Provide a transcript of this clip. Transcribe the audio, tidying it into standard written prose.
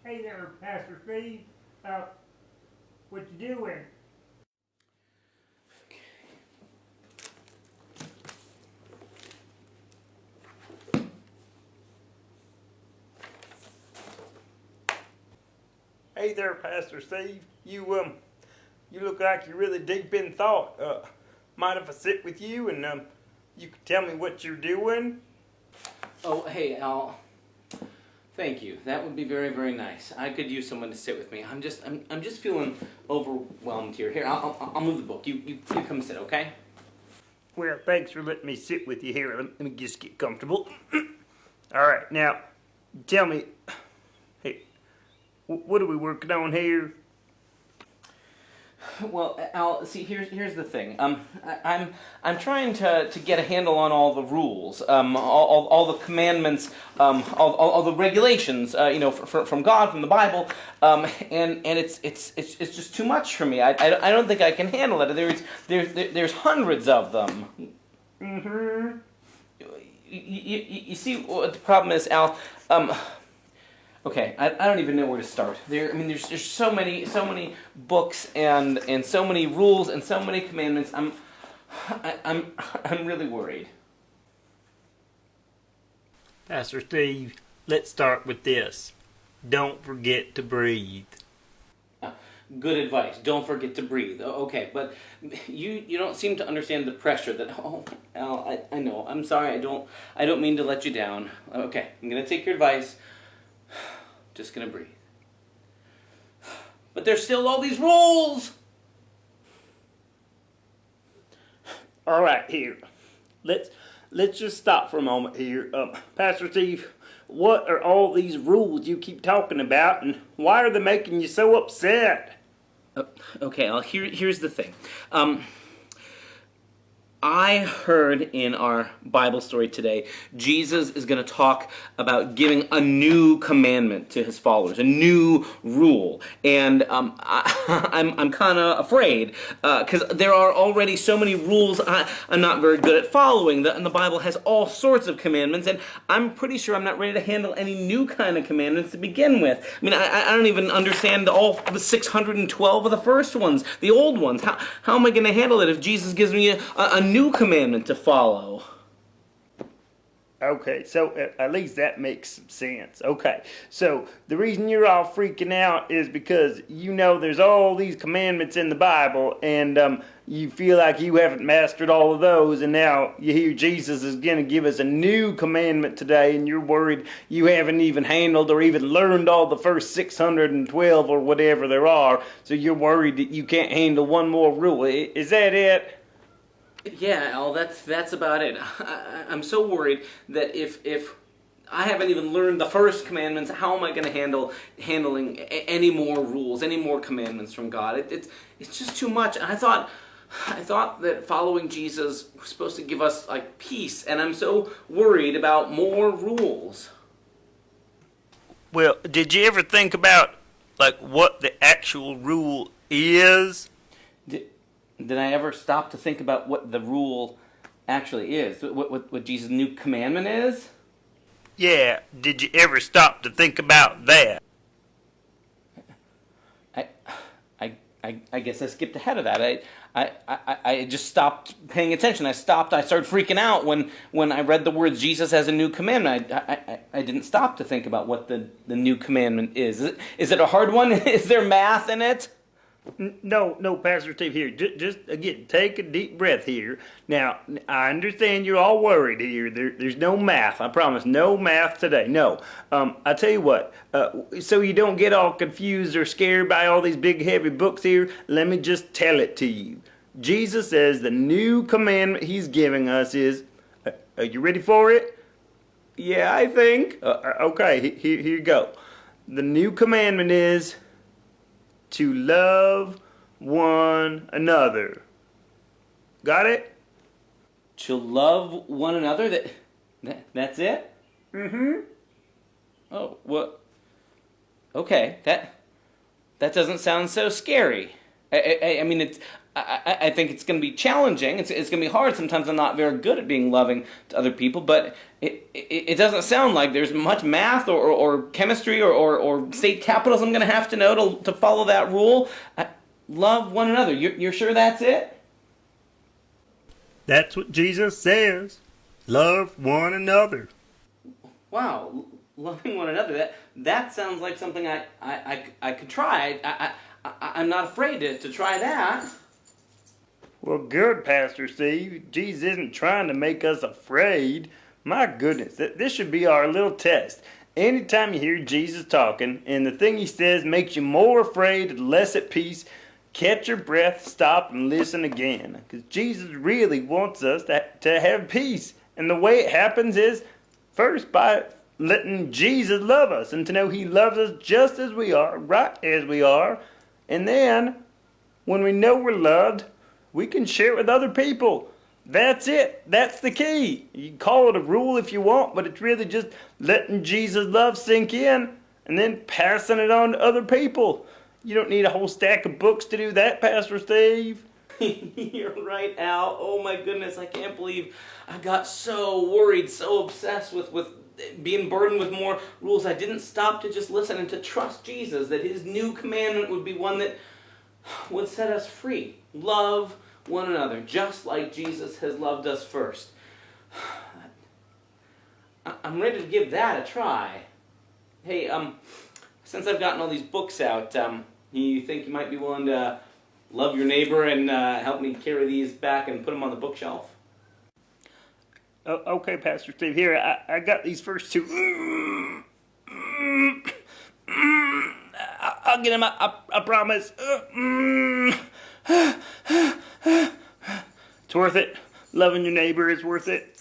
Hey there, Pastor Steve. What you doing? Hey there, Pastor Steve. You look like you're really deep in thought. Mind if I sit with you and you can tell me what you're doing? Oh, hey, Al. Thank you. That would be very, very nice. I could use someone to sit with me. I'm just feeling overwhelmed here. Here, I'll move the book. You come sit, okay? Well, thanks for letting me sit with you here. Let me just get comfortable. All right, now, tell me, hey, what are we working on here? Well, Al, see, here's the thing. I'm trying to get a handle on all the rules, all the commandments, all the regulations, from God, from the Bible, and it's just too much for me. I don't think I can handle it. There's hundreds of them. Mm-hmm. You see what the problem is, Al? Okay, I don't even know where to start. There's so many books and so many rules and so many commandments. I'm really worried. Pastor Steve, let's start with this. Don't forget to breathe. Good advice. Don't forget to breathe. Okay, but you don't seem to understand the pressure that. Oh, Al, I know. I'm sorry. I don't mean to let you down. Okay, I'm gonna take your advice. Just gonna breathe. But there's still all these rules! All right, here. Let's just stop for a moment here. Pastor Steve, what are all these rules you keep talking about, and why are they making you so upset? Okay, here's the thing. I heard in our Bible story today, Jesus is going to talk about giving a new commandment to his followers, a new rule. And I'm kind of afraid because there are already so many rules I'm not very good at following. And the Bible has all sorts of commandments, and I'm pretty sure I'm not ready to handle any new kind of commandments to begin with. I don't even understand all the 612 of the first ones, the old ones. How am I going to handle it if Jesus gives me a new commandment to follow? Okay, so at least that makes some sense. Okay, so the reason you're all freaking out is because you know there's all these commandments in the Bible, and you feel like you haven't mastered all of those, and now you hear Jesus is going to give us a new commandment today, and you're worried you haven't even handled or even learned all the first 612 or whatever there are, so you're worried that you can't handle one more rule. Is that it? Yeah, Al, that's about it. I'm so worried that if I haven't even learned the first commandments, how am I going to handling any more rules, any more commandments from God? It's just too much. And I thought that following Jesus was supposed to give us like peace, and I'm so worried about more rules. Well, did you ever think about like what the actual rule is? Did I ever stop to think about what the rule actually is? What Jesus' new commandment is? Yeah, did you ever stop to think about that? I guess I skipped ahead of that. I just stopped paying attention. I started freaking out when I read the words Jesus has a new commandment. I didn't stop to think about what the new commandment is. Is it a hard one? Is there math in it? No, Pastor Steve, here. Just again, take a deep breath here. Now, I understand you're all worried here. There's no math. I promise, no math today. No. I tell you what. So you don't get all confused or scared by all these big, heavy books here. Let me just tell it to you. Jesus says the new commandment He's giving us is. Are you ready for it? Yeah, I think. Okay. Here you go. The new commandment is to love one another. Got it? To love one another? That's it? Mm-hmm. Oh, well, okay, that doesn't sound so scary. I mean, I think it's going to be challenging. It's going to be hard. Sometimes I'm not very good at being loving to other people, but it doesn't sound like there's much math or chemistry or state capitals I'm going to have to know to follow that rule. Love one another. You're sure that's it? That's what Jesus says. Love one another. Wow, loving one another. That sounds like something I could try. I'm not afraid to try that. Well, good, Pastor Steve. Jesus isn't trying to make us afraid. My goodness, this should be our little test. Anytime you hear Jesus talking and the thing he says makes you more afraid and less at peace, catch your breath, stop, and listen again. Because Jesus really wants us to have peace. And the way it happens is, first, by letting Jesus love us and to know he loves us just as we are, right as we are. And then, when we know we're loved, we can share it with other people. That's it. That's the key. You can call it a rule if you want, but it's really just letting Jesus' love sink in and then passing it on to other people. You don't need a whole stack of books to do that, Pastor Steve. You're right, Al. Oh my goodness, I can't believe I got so worried, so obsessed with being burdened with more rules. I didn't stop to just listen and to trust Jesus, that his new commandment would be one that would set us free. Love one another, just like Jesus has loved us first. I'm ready to give that a try. Hey, since I've gotten all these books out, you think you might be willing to love your neighbor and help me carry these back and put them on the bookshelf? Okay, Pastor Steve. Here, I got these first two. I'll get them. I promise. It's worth it. Loving your neighbor is worth it.